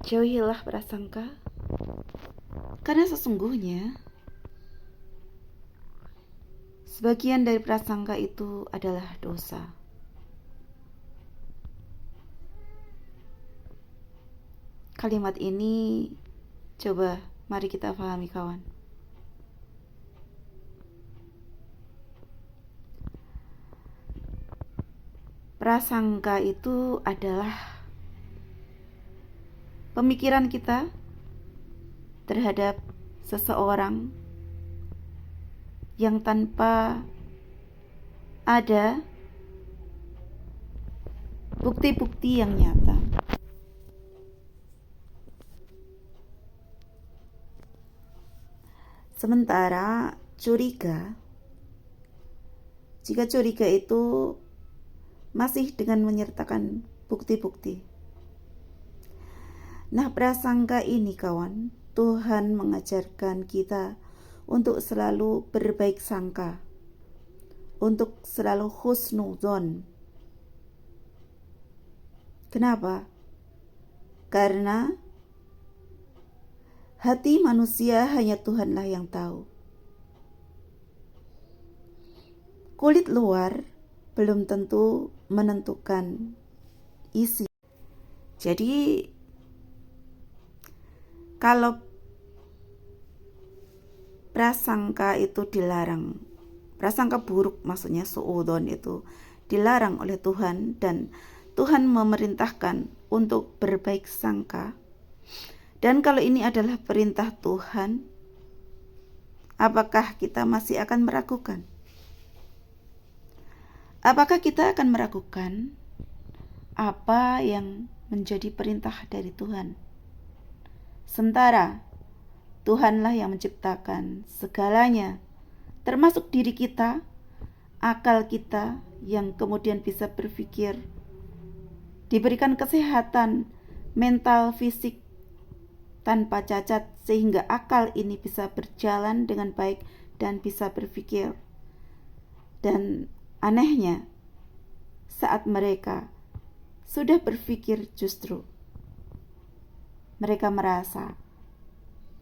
Jauhilah prasangka, karena sesungguhnya sebagian dari prasangka itu adalah dosa. Kalimat ini coba mari kita pahami, kawan. Prasangka itu adalah pemikiran kita terhadap seseorang yang tanpa ada bukti-bukti yang nyata. Sementara jika curiga itu masih dengan menyertakan bukti-bukti. Nah, prasangka ini, kawan, Tuhan mengajarkan kita untuk selalu berbaik sangka, untuk selalu husnudzon. Kenapa? Karena hati manusia hanya Tuhanlah yang tahu. Kulit luar belum tentu menentukan isi. Jadi kalau prasangka itu dilarang, prasangka buruk maksudnya suudzon itu dilarang oleh Tuhan, dan Tuhan memerintahkan untuk berbaik sangka. Dan kalau ini adalah perintah Tuhan, apakah kita masih akan meragukan? Apakah kita akan meragukan apa yang menjadi perintah dari Tuhan? Sementara Tuhanlah yang menciptakan segalanya, termasuk diri kita, akal kita yang kemudian bisa berpikir, diberikan kesehatan mental fisik tanpa cacat, sehingga akal ini bisa berjalan dengan baik dan bisa berpikir. Dan anehnya, saat mereka sudah berpikir, justru mereka merasa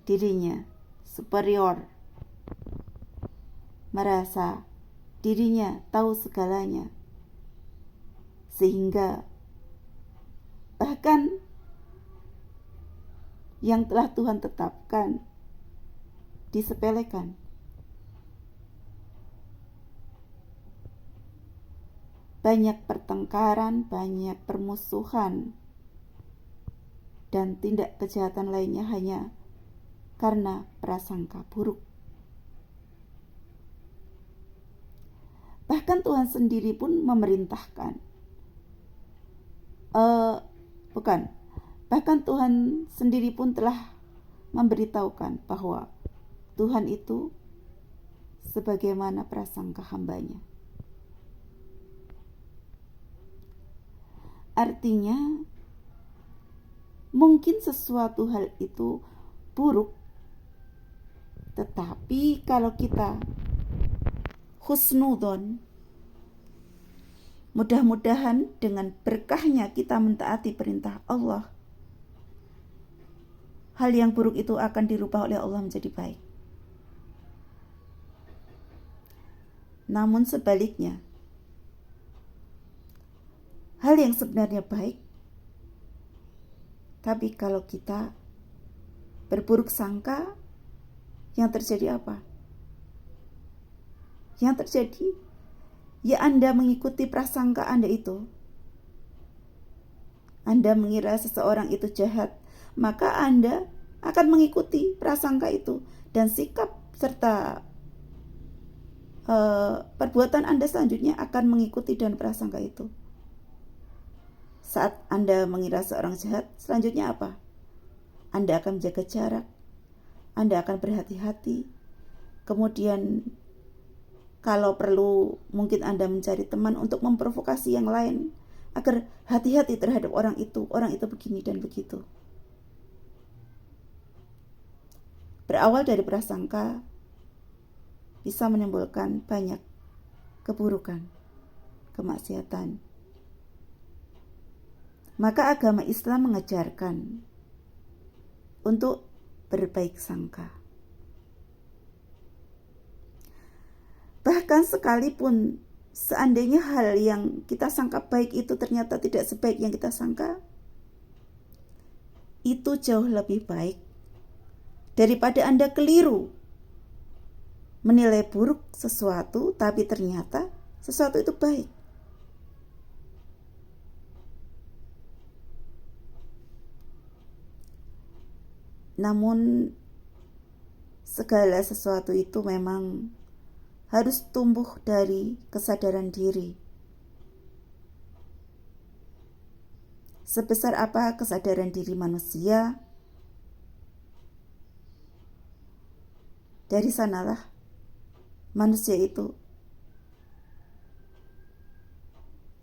dirinya superior, merasa dirinya tahu segalanya, sehingga bahkan yang telah Tuhan tetapkan disepelekan. Banyak pertengkaran, banyak permusuhan, dan tindak kejahatan lainnya hanya karena prasangka buruk. Bahkan Tuhan sendiri pun memerintahkan. Bahkan Tuhan sendiri pun telah memberitahukan bahwa Tuhan itu sebagaimana prasangka hambanya. Artinya, mungkin sesuatu hal itu buruk, tetapi kalau kita husnudzon, mudah-mudahan dengan berkahnya kita mentaati perintah Allah, hal yang buruk itu akan dirubah oleh Allah menjadi baik. Namun sebaliknya, hal yang sebenarnya baik, tapi kalau kita berburuk sangka, yang terjadi apa? Yang terjadi, ya Anda mengikuti prasangka Anda itu. Anda mengira seseorang itu jahat, maka Anda akan mengikuti prasangka itu, dan sikap serta perbuatan Anda selanjutnya akan mengikuti dan prasangka itu. Saat Anda mengira seorang jahat, selanjutnya apa? Anda akan menjaga jarak, Anda akan berhati-hati. Kemudian kalau perlu, mungkin Anda mencari teman untuk memprovokasi yang lain agar hati-hati terhadap orang itu begini dan begitu. Berawal dari prasangka bisa menimbulkan banyak keburukan, kemaksiatan. Maka agama Islam mengajarkan untuk berbaik sangka. Bahkan sekalipun seandainya hal yang kita sangka baik itu ternyata tidak sebaik yang kita sangka, itu jauh lebih baik daripada Anda keliru menilai buruk sesuatu tapi ternyata sesuatu itu baik. Namun segala sesuatu itu memang harus tumbuh dari kesadaran diri. Sebesar apa kesadaran diri manusia, dari sanalah manusia itu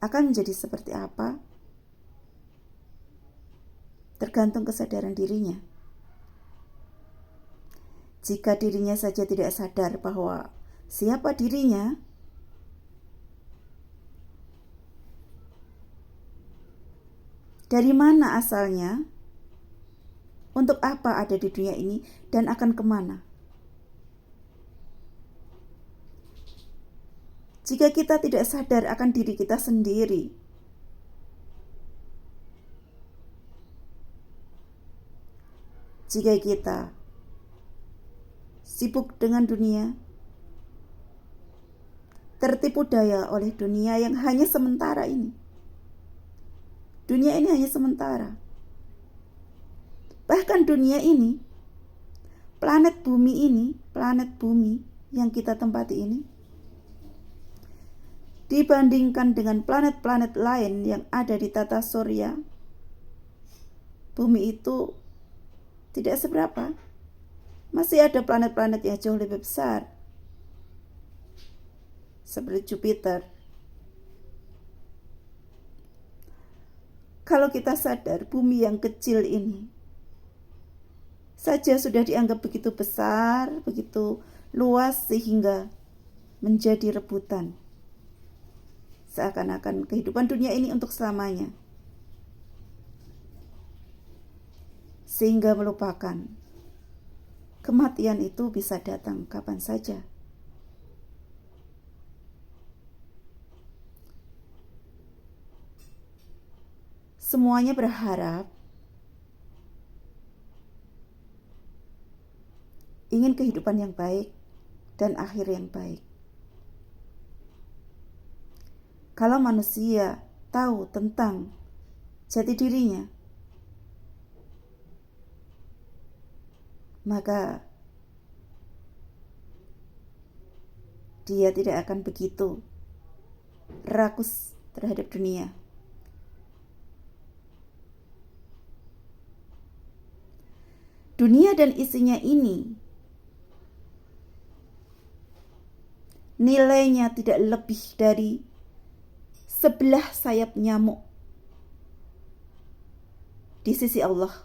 akan menjadi seperti apa, tergantung kesadaran dirinya. Jika dirinya saja tidak sadar bahwa siapa dirinya, dari mana asalnya, untuk apa ada di dunia ini, dan akan kemana. Jika kita tidak sadar akan diri kita sendiri, jika kita sibuk dengan dunia, tertipu daya oleh dunia yang hanya sementara ini. Dunia ini hanya sementara. Bahkan dunia ini, planet bumi yang kita tempati ini, dibandingkan dengan planet-planet lain yang ada di tata surya, bumi itu tidak seberapa. Masih ada planet-planet yang jauh lebih besar, seperti Jupiter. Kalau kita sadar bumi yang kecil ini saja sudah dianggap begitu besar, begitu luas, sehingga menjadi rebutan. Seakan-akan kehidupan dunia ini untuk selamanya, sehingga melupakan kematian itu bisa datang kapan saja. Semuanya berharap ingin kehidupan yang baik dan akhir yang baik. Kalau manusia tahu tentang jati dirinya, maka dia tidak akan begitu rakus terhadap dunia. Dunia dan isinya ini nilainya tidak lebih dari sebelah sayap nyamuk di sisi Allah.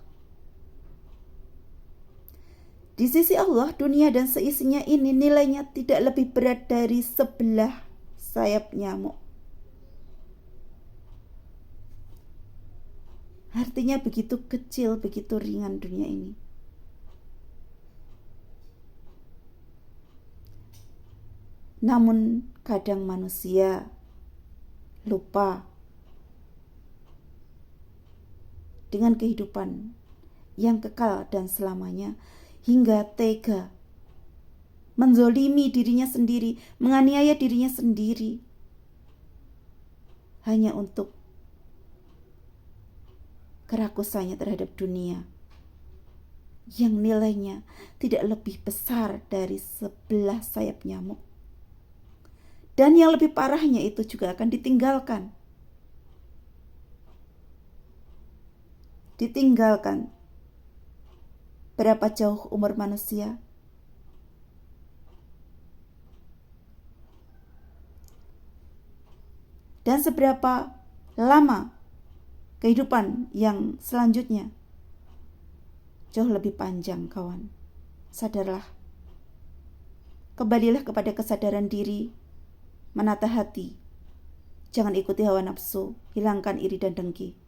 Di sisi Allah, dunia dan seisinya ini nilainya tidak lebih berat dari sebelah sayap nyamuk. Artinya begitu kecil, begitu ringan dunia ini. Namun kadang manusia lupa dengan kehidupan yang kekal dan selamanya, hingga tega menzolimi dirinya sendiri, menganiaya dirinya sendiri, hanya untuk kerakusannya terhadap dunia yang nilainya tidak lebih besar dari sebelah sayap nyamuk. Dan yang lebih parahnya itu juga akan ditinggalkan. Berapa jauh umur manusia? Dan seberapa lama kehidupan yang selanjutnya? Jauh lebih panjang, kawan. Sadarlah. Kembalilah kepada kesadaran diri, menata hati. Jangan ikuti hawa nafsu, hilangkan iri dan dengki.